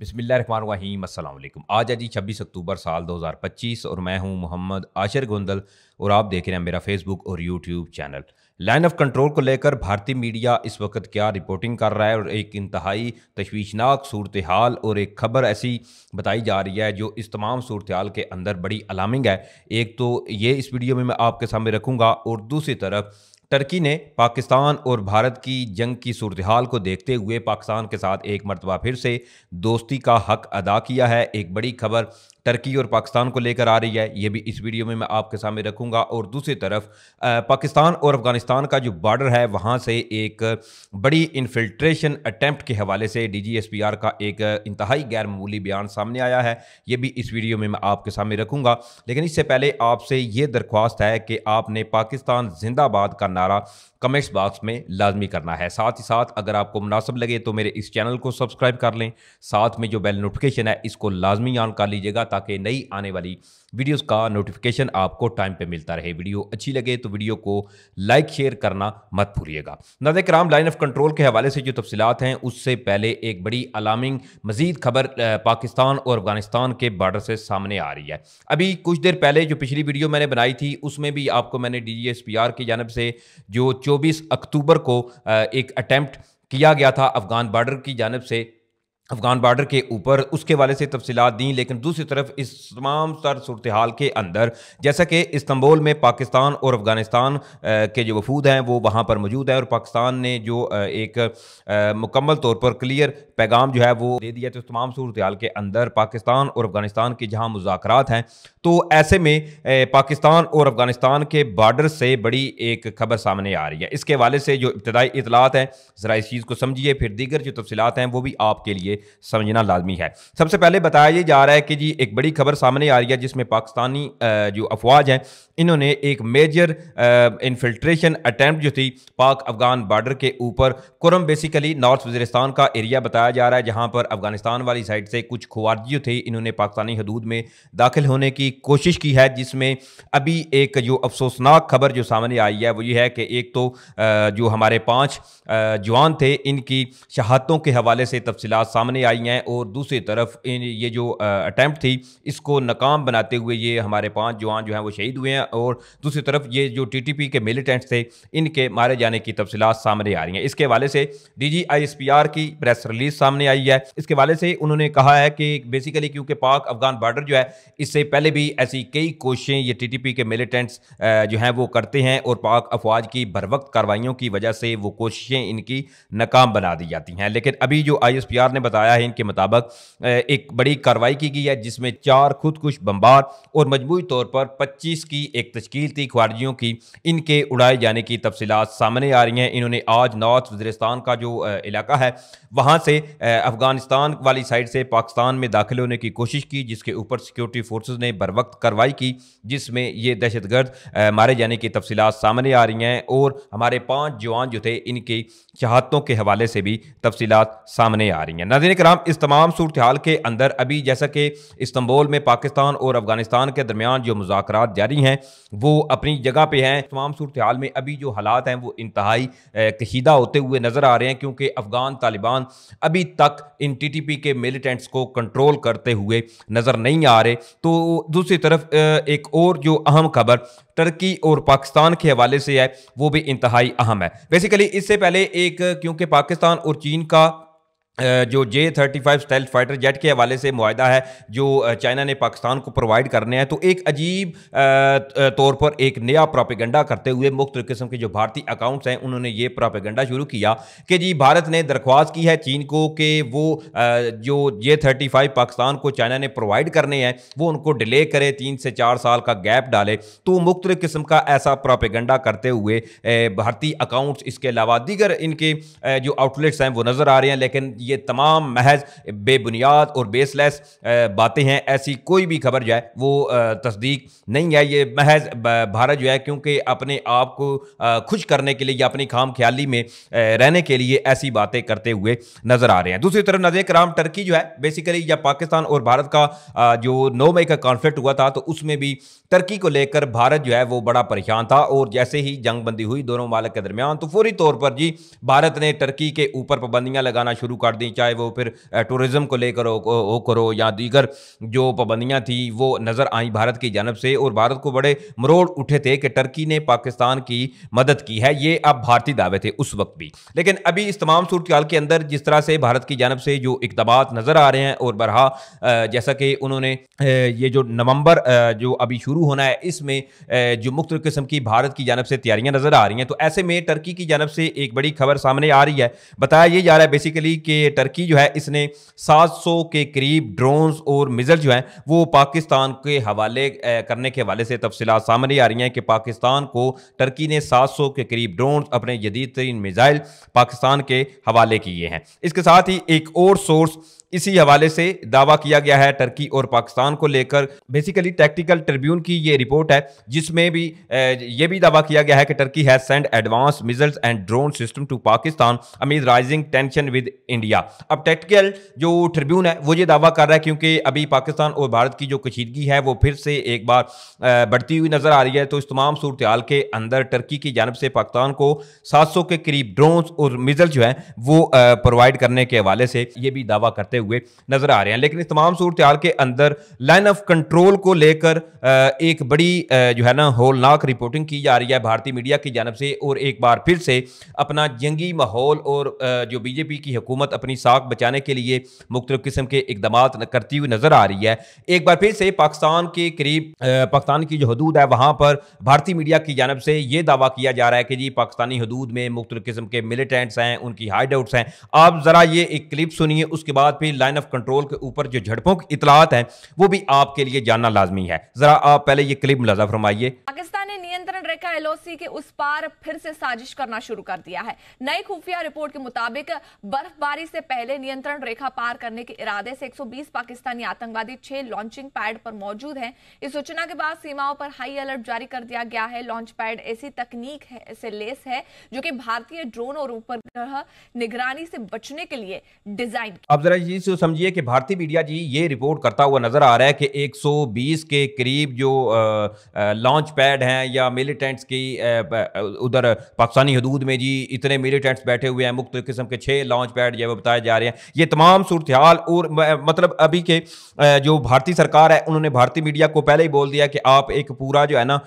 बिस्मिल्लाहिर्रहमानिर्रहीम अस्सलाम वालेकुम। आज है जी 26 अक्टूबर साल 2025 और मैं हूं मोहम्मद आशिर गोंदल और आप देख रहे हैं मेरा फेसबुक और YouTube channel. Line of control को लेकर भारतीय मीडिया इस वक्त क्या रिपोर्टिंग कर रहा है और एक इंतहाई तशवीशनाक सूरत हाल और एक खबर ऐसी बताई जा रही है जो इस तमाम सूरत हाल के अंदर बड़ी अलार्मिंग है। एक तो ये इस वीडियो में मैं आपके सामने रखूँगा और दूसरी तरफ टर्की ने पाकिस्तान और भारत की जंग की सूरत हाल को देखते हुए पाकिस्तान के साथ एक मरतबा फिर से दोस्ती का हक अदा किया है। एक बड़ी खबर टर्की और पाकिस्तान को लेकर आ रही है, ये भी इस वीडियो में मैं आपके सामने रखूंगा। और दूसरी तरफ पाकिस्तान और अफगानिस्तान का जो बॉर्डर है वहाँ से एक बड़ी इन्फिल्ट्रेशन अटैम्प्ट के हवाले से DGSPR का एक इंतहाई गैर मामूली बयान सामने आया है, ये भी इस वीडियो में मैं आपके सामने रखूंगा। लेकिन इससे पहले आपसे ये दरख्वास्त है कि आपने पाकिस्तान जिंदाबाद का नारा कमेंट्स बॉक्स में लाजमी करना है। साथ ही साथ अगर आपको मुनासिब लगे तो मेरे इस चैनल को सब्सक्राइब कर लें, साथ में जो बेल नोटिफिकेशन है इसको लाजमी ऑन कर लीजिएगा ताकि नई आने वाली वीडियोस का नोटिफिकेशन आपको टाइम पे मिलता रहे। वीडियो अच्छी लगे तो वीडियो को लाइक शेयर करना मत भूलिएगा। नाज़रीन किराम, लाइन ऑफ कंट्रोल के हवाले से जो तफसीलात हैं उससे पहले एक बड़ी अलार्मिंग मजीद खबर पाकिस्तान और अफगानिस्तान के बॉर्डर से सामने आ रही है। अभी कुछ देर पहले जो पिछली वीडियो मैंने बनाई थी उसमें भी आपको मैंने DGSPR की जानब से जो 24 अक्टूबर को एक अटैम्प्ट किया गया था अफगान बॉर्डर की जानब से, अफगान बॉर्डर के ऊपर, उसके वाले से तफसीलात दी। लेकिन दूसरी तरफ इस तमाम तर सूरत हाल के अंदर जैसा कि इस्तांबुल में पाकिस्तान और अफगानिस्तान के जो वफूद हैं वो वहाँ पर मौजूद है और पाकिस्तान ने जो एक मुकम्मल तौर पर क्लियर पैगाम जो है वो दे दिया। तो तमाम सूरत हाल के अंदर पाकिस्तान और अफगानिस्तान के जहाँ मुज़ाकरात हैं तो ऐसे में पाकिस्तान और अफगानिस्तान के बॉर्डर से बड़ी एक खबर सामने आ रही है। इसके हवाले से जो इब्तदाई इतलात हैं ज़रा इस चीज़ को समझिए, फिर दीगर जो तफसीलात हैं वो भी आपके लिए समझना लाजमी है। सबसे पहले बताया ये जा रहा है कि जी एक बड़ी खबर सामने आ रही है जिसमें पाकिस्तानी जो अफवाज हैं इन्होंने एक मेजर इन्फिल्ट्रेशन अटैम्प्ट जो थी पाक अफगान बॉर्डर के ऊपर, कुरम बेसिकली नॉर्थ वज़ीरिस्तान का एरिया बताया जा रहा है जहां पर अफगानिस्तान वाली साइड से कुछ खवारजी थे, इन्होंने पाकिस्तानी हदूद में दाखिल होने की कोशिश की है। जिसमें अभी एक जो अफसोसनाक खबर जो सामने आई है वो ये है कि एक तो जो हमारे 5 जवान थे इनकी शहादतों के हवाले से तफसीलात सामने आई हैं और दूसरी तरफ ये जो अटैम्प्ट थी इसको नाकाम बनाते हुए ये हमारे 5 जवान जो हैं वो शहीद हुए हैं और दूसरी तरफ ये जो TTP के मिलिटेंट्स थे इनके मारे जाने की तफसीलात सामने आ रही हैं। इसके हवाले से DGSPR की प्रेस रिलीज सामने आई है। इसके हवाले से उन्होंने कहा है कि बेसिकली क्योंकि पाक अफगान बॉर्डर जो है इससे पहले भी ऐसी कई कोशिशें ये TTP के मिलिटेंट्स जो हैं वो करते हैं और पाक अफवाज की बरवक्त कार्रवाइयों की वजह से वो कोशिशें इनकी नाकाम बना दी जाती हैं। लेकिन अभी जो ISPR ने बताया है इनके मुताबिक एक बड़ी कार्रवाई की गई है जिसमें 4 खुदकुश बमबार और मजमूई तौर पर 25 की एक तश्कील थी ख्वारजियों की, इनके उड़ाए जाने की तफसीलात सामने आ रही हैं। इन्होंने आज नॉर्थ वज़ीरिस्तान का जो इलाका है वहाँ से अफगानिस्तान वाली साइड से पाकिस्तान में दाखिल होने की कोशिश की जिसके ऊपर सिक्योरिटी फोर्सेस ने बर वक्त कार्रवाई की जिसमें ये दहशतगर्द मारे जाने की तफसीलात सामने आ रही हैं और हमारे 5 जवान जो थे इनकी शहादतों के हवाले से भी तफसीलात सामने आ रही हैं। नाज़रीन किराम, इस तमाम सूरत हाल के अंदर अभी जैसा कि इस्तांबुल में पाकिस्तान और अफगानिस्तान के दरमियान जो मुज़ाकरात जारी हैं वो अपनी जगह पे हैं। तमाम सूरत हाल में अभी जो हालात हैं वो इंतहाई कशीदा होते हुए नज़र आ रहे हैं क्योंकि अफगान तालिबान अभी तक इन TTP के मिलिटेंट्स को कंट्रोल करते हुए नज़र नहीं आ रहे। तो दूसरी तरफ एक और जो अहम खबर टर्की और पाकिस्तान के हवाले से है वो भी इंतहाई अहम है। बेसिकली इससे पहले एक क्योंकि पाकिस्तान और चीन का जो J-35 स्टेल्थ फाइटर जेट के हवाले से मुआहदा है जो चाइना ने पाकिस्तान को प्रोवाइड करने हैं, तो एक अजीब तौर पर एक नया प्रोपेगेंडा करते हुए मुख्तलिफ किस्म के जो भारतीय अकाउंट्स हैं उन्होंने ये प्रोपेगेंडा शुरू किया कि जी भारत ने दरख्वास्त की है चीन को कि वो जो J-35 पाकिस्तान को चाइना ने प्रोवाइड करने हैं वो उनको डिले करे, 3 से 4 साल का गैप डाले। तो मुख्तलिफ किस्म का ऐसा प्रोपेगेंडा करते हुए भारतीय अकाउंट्स, इसके अलावा दीगर इनके जो आउटलेट्स हैं वो नज़र आ रहे हैं। लेकिन ये तमाम महज बेबुनियाद और बेसलेस बातें हैं, ऐसी कोई भी खबर जो है वो तस्दीक नहीं है। ये महज भारत जो है क्योंकि अपने आप को खुश करने के लिए या अपनी खाम ख्याली में रहने के लिए ऐसी बातें करते हुए नजर आ रहे हैं। दूसरी तरफ नाज़रीन किराम, टर्की जो है बेसिकली या पाकिस्तान और भारत का जो 9 मई का कॉन्फ्लिक्ट हुआ था तो उसमें भी टर्की को लेकर भारत जो है वो बड़ा परेशान था और जैसे ही जंग बंदी हुई दोनों मालिक के दरमियान तो फौरी तौर पर जी भारत ने टर्की के ऊपर पाबंदियां लगाना शुरू कर दी, चाहे वो फिर टूरिज़्म को लेकर हो करो या दीगर जो पाबंदियाँ थी वो नज़र आई भारत की जानब से, और भारत को बड़े मरोड़ उठे थे कि टर्की ने पाकिस्तान की मदद की है। ये अब भारतीय दावे थे उस वक्त भी, लेकिन अभी इस तमाम सूरत हाल के अंदर जिस तरह से भारत की जानब से जो इक़दामात नज़र आ रहे हैं, और बरहा जैसा कि उन्होंने ये जो नवंबर जो अभी शुरू होना है इसमें जो मुख्तलिफ किस्म की भारत की जानब से तैयारियां नज़र आ रही हैं, तो ऐसे में टर्की की जानब से एक बड़ी खबर सामने आ रही है। बताया ये जा रहा है बेसिकली कि टर्की जो है इसने 700 के करीब ड्रोन्स और मिज़ल जो हैं वो पाकिस्तान के हवाले करने के हवाले से तफसीलात सामने आ रही हैं कि पाकिस्तान को टर्की ने 700 के करीब ड्रोन अपने जदीद तरीन मिसाइल पाकिस्तान के हवाले किए हैं। इसके साथ ही एक और सोर्स इसी हवाले से दावा किया गया है टर्की और पाकिस्तान को लेकर। बेसिकली टैक्टिकल ट्रिब्यून की ये रिपोर्ट है जिसमें भी ये भी दावा किया गया है कि Turkey has send advance missiles and drone system to Pakistan amid rising tension with India. अब टैक्टिकल जो ट्रिब्यून है वो ये दावा कर रहा है क्योंकि अभी पाकिस्तान और भारत की जो कशीदगी है वो फिर से एक बार बढ़ती हुई नजर आ रही है। तो इस तमाम सूरत हाल के अंदर टर्की की जानब से पाकिस्तान को 700 के करीब ड्रोन्स और मिसाइल जो है वो प्रोवाइड करने के हवाले से ये भी दावा करते हुए नजर आ रहे हैं। लेकिन इस तमाम सूरत हाल के अंदर लाइन ऑफ कंट्रोल को लेकर एक बड़ी जो है ना होलनाक रिपोर्टिंग की जा रही है भारतीय मीडिया की जानब से, और एक बार फिर से अपना जंगी माहौल और जो बीजेपी की हुकूमत अपनी साख बचाने के लिए मुख्तलिफ किस्म के इकदामात करती हुई नजर आ रही है। एक बार फिर से पाकिस्तान के करीब पाकिस्तान की जो हदूद है वहां पर भारतीय मीडिया की जानब से यह दावा किया जा रहा है कि जी पाकिस्तानी हदूद में मुख्तलिफ किस्म के मिलिटेंट्स हैं, उनकी हाइड आउट्स हैं। आप जरा ये एक क्लिप सुनिए, उसके बाद फिर लाइन ऑफ कंट्रोल के ऊपर जो झड़पों की इतलात हैं वो भी आपके लिए जानना लाजमी है। जरा आप पहले ये क्लिप मुलाजा फरमाइए। पाकिस्तान ने नियंत्रण रेखा एलओसी के उस पार फिर से साजिश करना शुरू कर दिया है। नई खुफिया रिपोर्ट के मुताबिक बर्फबारी से पहले नियंत्रण रेखा पार करने के इरादे से 120 पाकिस्तानी आतंकवादी 6 लॉन्चिंग पैड पर मौजूद हैं। इस सूचना के बाद सीमाओं पर हाई अलर्ट जारी कर दिया गया है। लॉन्च पैड ऐसी तकनीक से लेस है जो कि भारतीय ड्रोन और उपग्रह निगरानी से बचने के लिए डिजाइन। अब जरा ये समझिए कि भारतीय मीडिया जी ये रिपोर्ट करता हुआ नजर आ रहा है कि 120 के करीब जो लॉन्च पैड हैं या मिलिटेंट्स की उधर पाकिस्तानी हदूद में जी इतने मिलिटेंट्स बैठे हुए हैं, मुख्तलिफ किस्म के 6 लॉन्च पैड जो बताए जा रहे हैं। ये तमाम सूरत हाल और मतलब अभी के जो भारतीय सरकार है उन्होंने भारतीय मीडिया को पहले ही बोल दिया कि आप एक पूरा जो है ना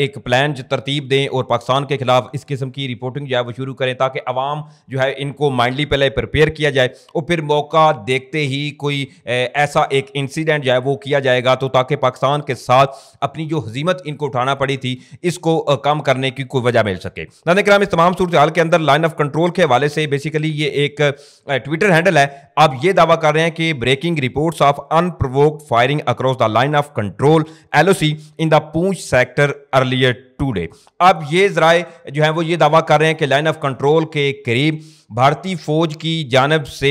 एक प्लान तरतीब दें और पाकिस्तान के खिलाफ इस किस्म की रिपोर्टिंग जो है वो शुरू करें ताकि अवाम जो है इनको माइंडली पहले प्रिपेयर किया जाए और फिर मौका देखते ही कोई ऐसा एक इंसिडेंट जो है वो किया जाएगा तो ताकि पाकिस्तान के साथ अपनी जो हजीमत इनको उठाना पड़ी थी इसको कम करने की कोई वजह मिल सके। नाज़रीन इस तमाम सूरत हाल के अंदर लाइन ऑफ कंट्रोल के हवाले से बेसिकली ये एक ट्विटर हैंडल है। अब ये दावा कर रहे हैं कि breaking reports of unprovoked firing across the line of control LOC in the Poonch sector earlier today. अब ये जराए जो है वो ये दावा कर रहे हैं कि लाइन ऑफ कंट्रोल के करीब भारतीय फौज की जानब से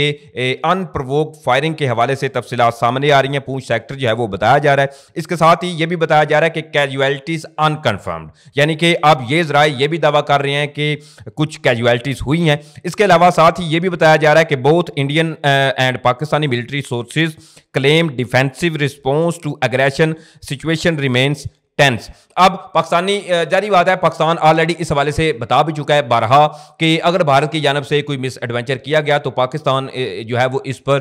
अनप्रोवोक्ड फायरिंग के हवाले से तफसीलात सामने आ रही हैं। पूंछ सेक्टर जो है वो बताया जा रहा है। इसके साथ ही ये भी बताया जा रहा है कि कैजुअलिटीज अनकन्फर्म्ड, यानी कि अब ये जराए ये भी दावा कर रहे हैं कि कुछ कैजुअलिटीज हुई हैं। इसके अलावा साथ ही ये भी बताया जा रहा है कि both Indian and Pakistani military sources claim defensive response to aggression situation remains tense. अब पाकिस्तानी जारी बात है पाकिस्तान ऑलरेडी इस हवाले से बता भी चुका है बारहा कि अगर भारत की जानब से कोई मिस एडवेंचर किया गया तो पाकिस्तान जो है वो इस पर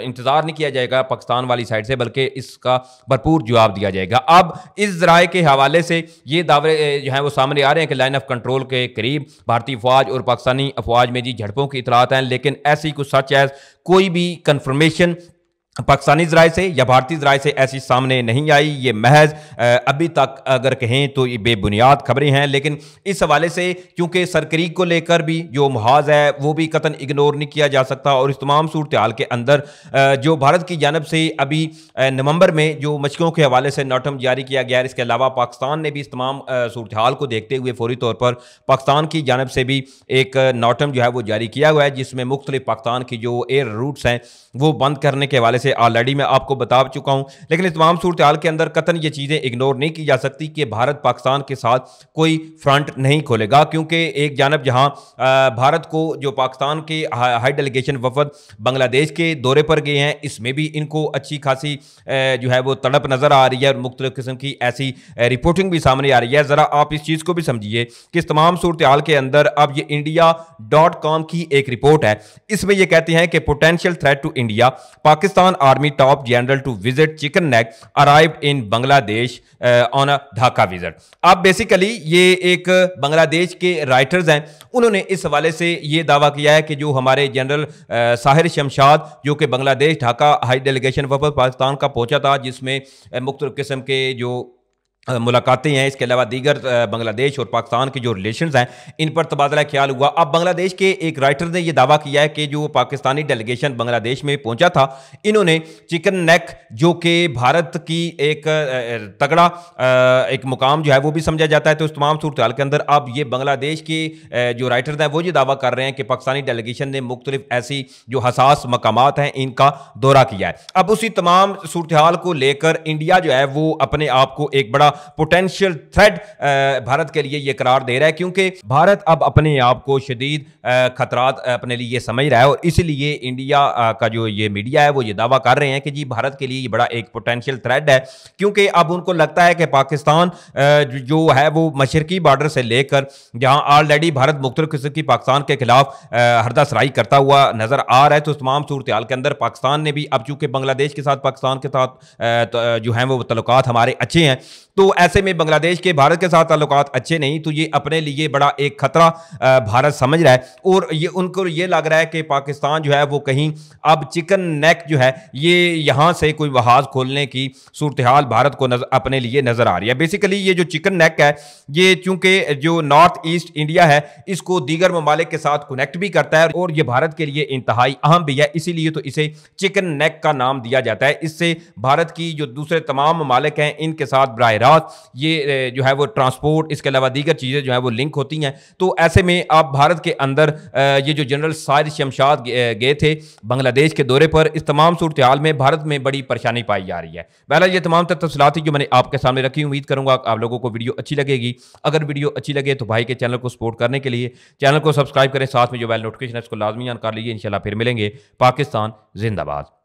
इंतज़ार नहीं किया जाएगा पाकिस्तान वाली साइड से, बल्कि इसका भरपूर जवाब दिया जाएगा। अब इस जराए के हवाले से ये दावे जो है वो सामने आ रहे हैं कि लाइन ऑफ कंट्रोल के करीब भारतीय फौज और पाकिस्तानी अफवाज में जी झड़पों की इतलात हैं, लेकिन ऐसी कुछ सच है कोई भी कंफर्मेशन पाकिस्तानी ज़राए से या भारतीय ज़राए से ऐसी सामने नहीं आई। ये महज अभी तक अगर कहें तो ये बेबुनियाद खबरें हैं। लेकिन इस हवाले से क्योंकि सरकरीक को लेकर भी जो मुहाज है वो भी कतन इग्नोर नहीं किया जा सकता और इस तमाम सूरत हाल के अंदर जो भारत की जानब से अभी नवंबर में जो मशकों के हवाले से नोटम जारी किया गया है, इसके अलावा पाकिस्तान ने भी इस तमाम सूरत हाल को देखते हुए फौरी तौर पर पाकिस्तान की जानब से भी एक नोटम जो है वो जारी किया हुआ है जिसमें मुख्तलिफ पाकिस्तान की जो एयर रूट्स हैं वो बंद करने के हवाले से से ऑलरेडी मैं आपको बता चुका हूं। लेकिन इस तमाम सूरत हाल के अंदर कतन ये चीज़ें इग्नोर नहीं की जा सकती कि भारत पाकिस्तान के साथ कोई फ्रंट नहीं खोलेगा, क्योंकि एक जानब जहां भारत को जो पाकिस्तान के हाई डेलीगेशन वफद बांग्लादेश के दौरे पर गए हैं, इसमें भी इनको अच्छी खासी जो है वो तड़प नजर आ रही है और मुख्तलिफ किस्म की ऐसी रिपोर्टिंग भी सामने आ रही है। जरा आप इस चीज को भी समझिए कि इस तमाम सूरत हाल के अंदर अब ये India.com की एक रिपोर्ट है, इसमें ये कहते हैं कि potential threat to India, Pakistan army top general to visit chicken neck arrived in Bangladesh on a Dhaka visit. अब बेसिकली ये एक बांग्लादेश के राइटर्स हैं, उन्होंने इस हवाले से ये दावा किया है कि जो हमारे जनरल साहिर शमशाद जो कि बांग्लादेश ढाका हाई डेलीगेशन वफद पाकिस्तान का पहुंचा था, जिसमें मुख्तलिफ किस्म के जो मुलाकातें हैं, इसके अलावा दीगर बांग्लादेश और पाकिस्तान के जो रिलेशंस हैं इन पर तबादला ख्याल हुआ। अब बांग्लादेश के एक राइटर ने यह दावा किया है कि जो पाकिस्तानी डेलीगेशन बांग्लादेश में पहुंचा था, इन्होंने चिकन नेक जो कि भारत की एक तगड़ा एक मुकाम जो है वो भी समझा जाता है, तो इस तमाम सूरत हाल के अंदर अब ये बांग्लादेश के जो राइटर्स हैं वो ये दावा कर रहे हैं कि पाकिस्तानी डेलीगेशन ने मुख्तलिफ ऐसी जो हसास मकामात हैं इनका दौरा किया है। अब उसी तमाम सूरत हाल को लेकर इंडिया जो है वो अपने आप को एक बड़ा पोटेंशियल थ्रेट भारत के लिए यह करार दे रहा है, क्योंकि भारत अब अपने आप को शदीद खतरात अपने लिए समझ रहा है और इसलिए इंडिया का जो ये मीडिया है वो ये दावा कर रहे हैं कि जी भारत के लिए ये बड़ा एक पोटेंशियल थ्रेट है, क्योंकि अब उनको लगता है कि पाकिस्तान जो है वो मशरकी बॉर्डर से लेकर जहां ऑलरेडी भारत मुख्तलिफ किस्म की पाकिस्तान के खिलाफ हरदासराई करता हुआ नजर आ रहा है, तो तमाम सूरत हाल के अंदर पाकिस्तान ने भी अब चूंकि बांग्लादेश के साथ पाकिस्तान के साथ जो है वो तल्लुकात हमारे अच्छे हैं, तो ऐसे में बांग्लादेश के भारत के साथ ताल्लुकात अच्छे नहीं, तो ये अपने लिए बड़ा एक खतरा भारत समझ रहा है और ये उनको ये लग रहा है कि पाकिस्तान जो है वो कहीं अब चिकन नेक जो है ये यहां से कोई वहाज खोलने की सूरत हाल भारत को अपने लिए नजर आ रही है। बेसिकली ये जो चिकन नेक है ये चूंकि जो नॉर्थ ईस्ट इंडिया है इसको दीगर ममालिक के साथ कनेक्ट भी करता है और ये भारत के लिए इंतहाई अहम भी है, इसीलिए तो इसे चिकन नेक का नाम दिया जाता है। इससे भारत की जो दूसरे तमाम ममालिक हैं इनके साथ बराह रास्त ये जो है वो ट्रांसपोर्ट, इसके अलावा दीगर चीज़ें जो है वो लिंक होती हैं। तो ऐसे में आप भारत के अंदर ये जो जनरल साहिर शमशाद गए थे बांग्लादेश के दौरे पर, इस तमाम सूरत हाल में भारत में बड़ी परेशानी पाई जा रही है। बहरहाल ये तमाम तफसीलात थी जो मैंने आपके सामने रखी। उम्मीद करूंगा आप लोगों को वीडियो अच्छी लगेगी। अगर वीडियो अच्छी लगे तो भाई के चैनल को सपोर्ट करने के लिए चैनल को सब्सक्राइब करें, साथ में जो बेल नोटिफिकेशन है इसको लाजमी ऑन कर लीजिए। इंशाल्लाह फिर मिलेंगे। पाकिस्तान जिंदाबाद।